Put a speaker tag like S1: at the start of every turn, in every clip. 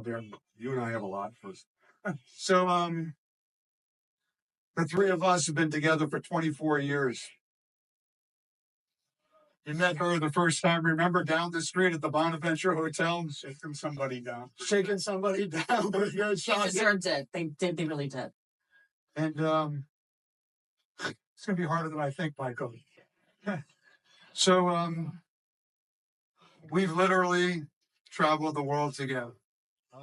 S1: You and I have a lot first.
S2: So, the three of us have been together for 24 years. You met her the first time, remember, down the street at the Bonaventure Hotel?
S1: Shaking somebody down.
S2: Shaking somebody down with your
S3: They
S2: shot.
S3: deserved it. They did. They really did.
S2: And it's going to be harder than I think, Michael. So, we've literally traveled the world together,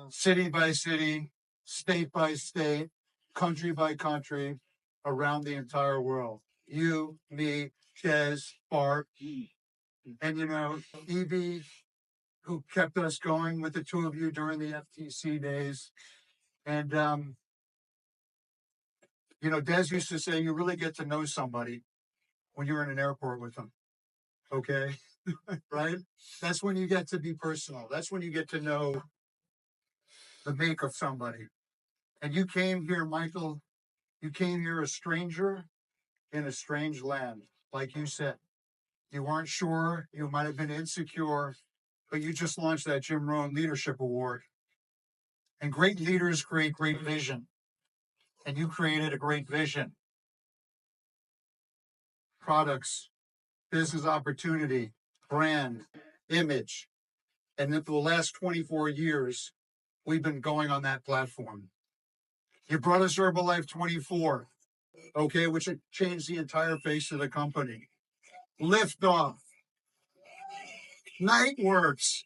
S2: city by city, state by state, country by country, around the entire world. You, me, Jez, Bart, and Evie, who kept us going with the two of you during the FTC days. And Des used to say you really get to know somebody when you're in an airport with them. Okay? Right? That's when you get to be personal. That's when you get to know the make of somebody. And you came here, Michael, you came here a stranger in a strange land, like you said. You weren't sure, you might have been insecure, but you just launched that Jim Rohn Leadership Award. And great leaders create great vision. And you created a great vision. Products, business opportunity, brand, image. And then for the last 24 years, we've been going on that platform. You brought us Herbalife 24, okay, which changed the entire face of the company. Liftoff, Nightworks.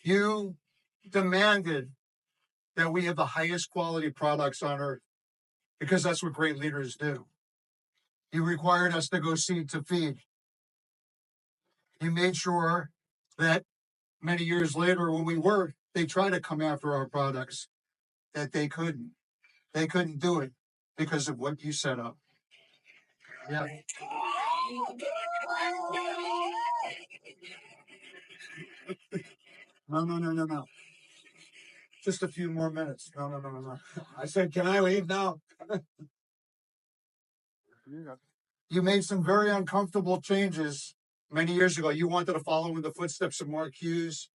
S2: You demanded that we have the highest quality products on earth because that's what great leaders do. You required us to go seed to feed. You made sure that many years later when they tried to come after our products, that they couldn't. They couldn't do it because of what you set up. Yeah. No. Just a few more minutes. No. I said, can I leave now? You made some very uncomfortable changes many years ago. You wanted to follow in the footsteps of Mark Hughes,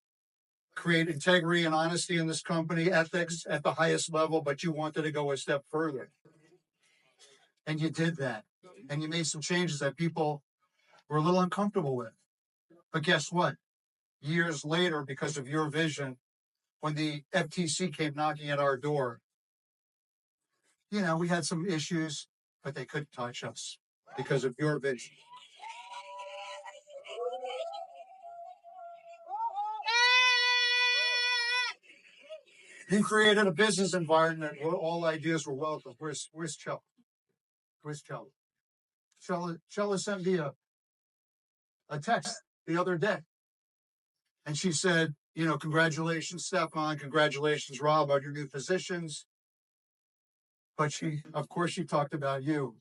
S2: create integrity and honesty in this company, ethics at the highest level, but you wanted to go a step further. And you did that. And you made some changes that people were a little uncomfortable with. But guess what? Years later, because of your vision, when the FTC came knocking at our door, we had some issues, but they couldn't touch us because of your vision. You created a business environment where all ideas were welcome. Where's Chella? Where's Chella? Chella sent me a text the other day. And she said, congratulations, Stefan. Congratulations, Rob, on your new positions. But she talked about you.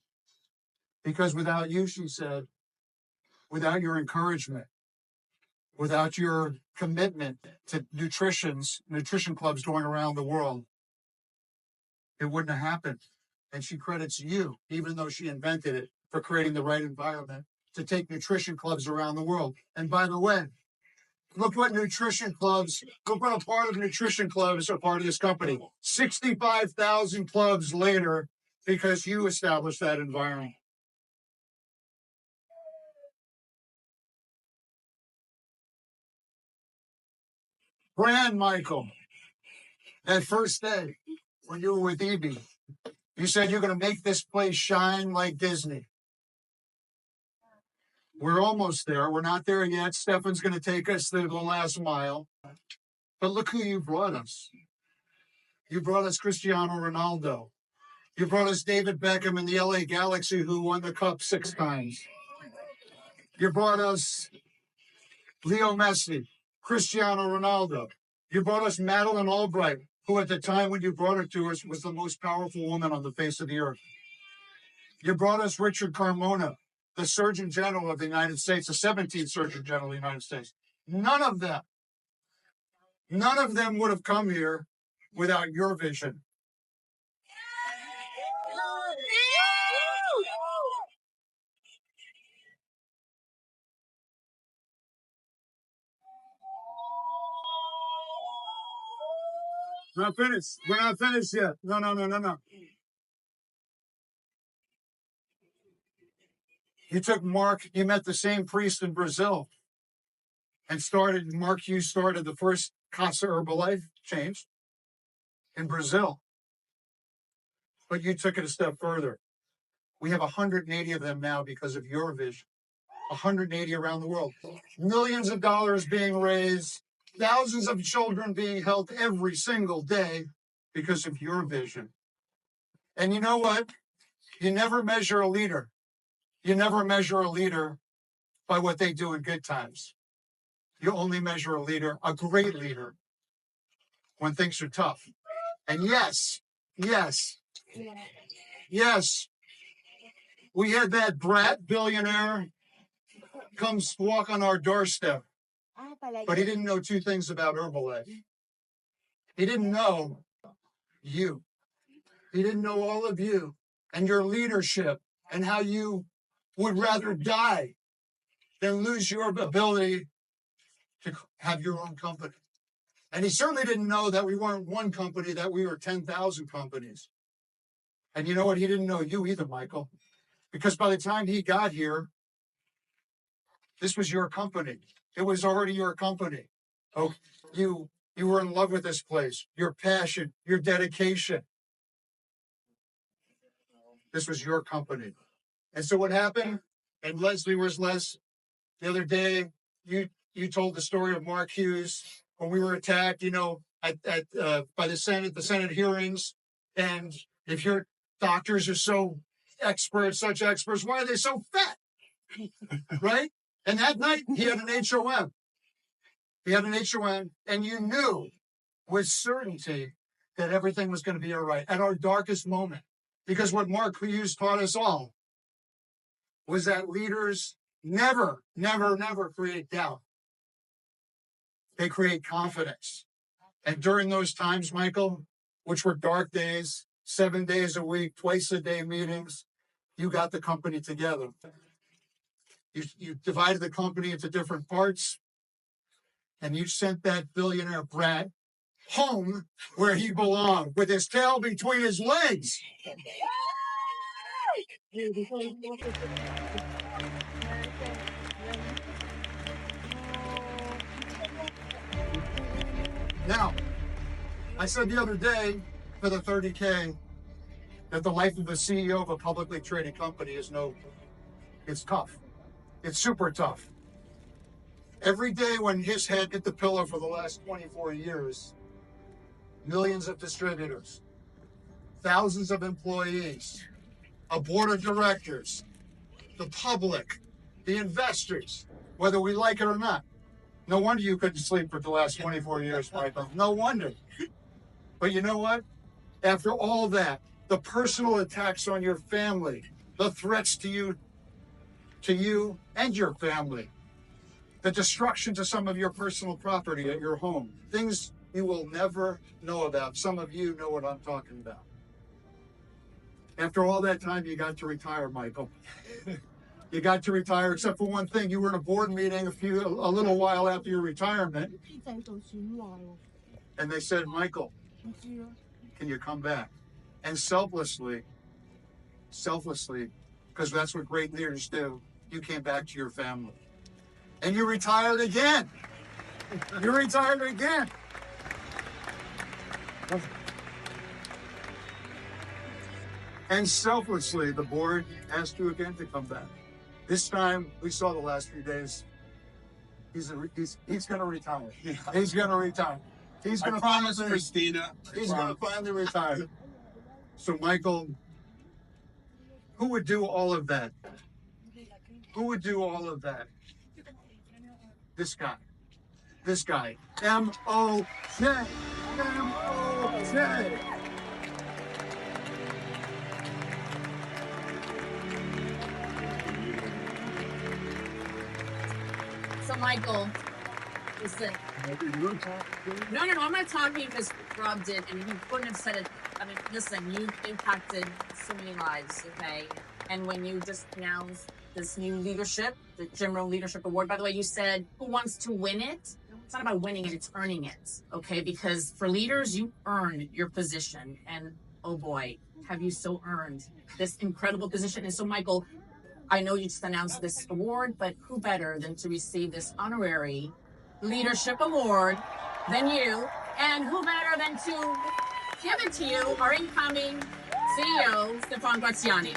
S2: Because without you, she said, without your encouragement, without your commitment to nutrition clubs going around the world, it wouldn't have happened. And she credits you, even though she invented it, for creating the right environment to take nutrition clubs around the world. And by the way, look what a part of nutrition clubs are part of this company. 65,000 clubs later, because you established that environment. Brand, Michael, that first day when you were with Evie, you said you're going to make this place shine like Disney. We're almost there. We're not there yet. Stefan's going to take us through the last mile. But look who you brought us. You brought us Cristiano Ronaldo. You brought us David Beckham in the LA Galaxy, who won the cup 6 times. You brought us Leo Messi, Cristiano Ronaldo. You brought us Madeleine Albright, who at the time when you brought her to us was the most powerful woman on the face of the earth. You brought us Richard Carmona, the Surgeon General of the United States, the 17th Surgeon General of the United States. None of them would have come here without your vision. Not finished. We're not finished yet. No. You took Mark, you met the same priest in Brazil and Mark Hughes started the first Casa Herbalife change in Brazil. But you took it a step further. We have 180 of them now because of your vision. 180 around the world. Millions of dollars being raised, thousands of children being helped every single day because of your vision. And you know what? You never measure a leader. You never measure a leader by what they do in good times. You only measure a leader, a great leader, when things are tough. And yes, we had that brat billionaire comes walk on our doorstep, but he didn't know two things about Herbalife. He didn't know you. He didn't know all of you and your leadership and how you would rather die than lose your ability to have your own company. And he certainly didn't know that we weren't one company, that we were 10,000 companies. And you know what? He didn't know you either, Michael, because by the time he got here, this was your company. It was already your company. Oh, you were in love with this place, your passion, your dedication. This was your company. And so what happened? And Leslie was the other day, you told the story of Mark Hughes when we were attacked, by the Senate hearings. And if your doctors are so such experts, why are they so fat? Right? And that night he had an HOM. And you knew with certainty that everything was going to be all right at our darkest moment. Because what Mark Hughes taught us all was that leaders never create doubt. They create confidence. And during those times, Michael, which were dark days, 7 days a week, twice a day meetings, you got the company together. You divided the company into different parts, and you sent that billionaire brat home where he belonged, with his tail between his legs. Now, I said the other day for the 30K that the life of a CEO of a publicly traded company it's tough. It's super tough. Every day when his head hit the pillow for the last 24 years, millions of distributors, thousands of employees, a board of directors, the public, the investors, whether we like it or not. No wonder you couldn't sleep for the last 24 years, Michael. No wonder. But you know what? After all that, the personal attacks on your family, the threats to you and your family, the destruction to some of your personal property at your home, things you will never know about. Some of you know what I'm talking about. After all that time, you got to retire, Michael. You got to retire, except for one thing. You were in a board meeting a little while after your retirement, and they said, Michael, can you come back? And selflessly, because that's what great leaders do, you came back to your family. And you retired again. And selflessly, the board asked you again to come back. This time, we saw the last few days, he's going to retire. He's going to retire. He's going to promise Christina. He's going to finally retire. So, Michael, who would do all of that? This guy. MOJ.
S3: So, Michael, listen. No, I'm not talking because Rob did, and he couldn't have said it. I mean, listen, you've impacted so many lives, okay? And when you just announced this new leadership, the Jim Rohn Leadership Award, by the way, you said, who wants to win it? it's not about winning it, it's earning it. Okay, because for leaders, you earn your position, and oh boy, have you so earned this incredible position. And so, Michael, I know you just announced this award, but who better than to receive this honorary leadership award than you? And who better than to give it to you, our incoming CEO, Stefan Graziani.